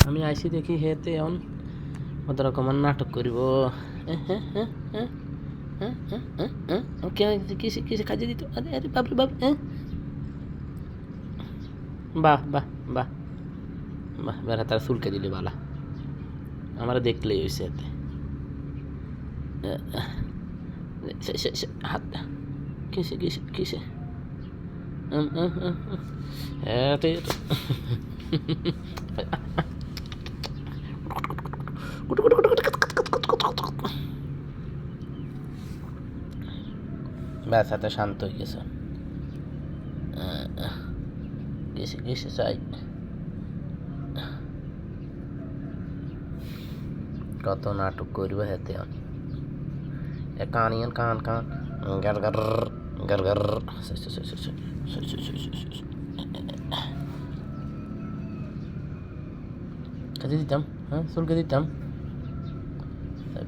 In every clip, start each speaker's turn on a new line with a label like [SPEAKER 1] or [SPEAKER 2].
[SPEAKER 1] আমি আইসি দেখি হেতে এখন কত রকমের নাটক করিব। কিসে কিসে কাজে দিত, আরে আরে বাপরে বাপ। বাহ বাহ বাহ বাহ, বেড়া তার চুলকে দিলে বালা, আমার দেখলেই হয়েছে এতে। হাত কিসে কিসে কিসে ব্যাস, হাতে শান্ত হয়ে গেছে। কিসে কিসে চাই, কত নাটক করবো হেতে। কানিয়ান কান কান গার গার গার গার। কাজে দিতাম, হ্যাঁ চুলকে দিতাম,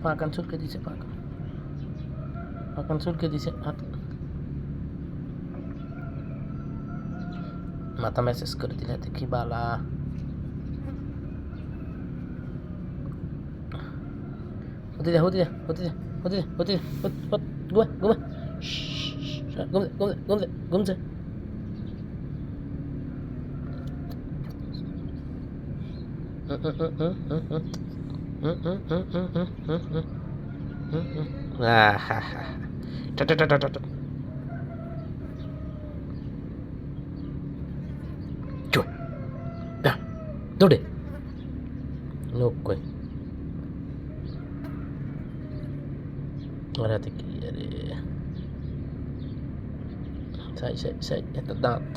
[SPEAKER 1] পাকান চুলকে দিছে, পাকান পাকান চুলকে দিছে। হাত মাথা মেসেজ করে দিলে দেখি বালা। হতে যা হতে যা হতে যা হতে যা হতে যা, ঘুমা ঘুমা ঘুমছে ঘুমছে ঘুমছে। দৌড়ে লোক কই ওর হাতে কি, আরে সাই সাই সাই, এত দাঁত।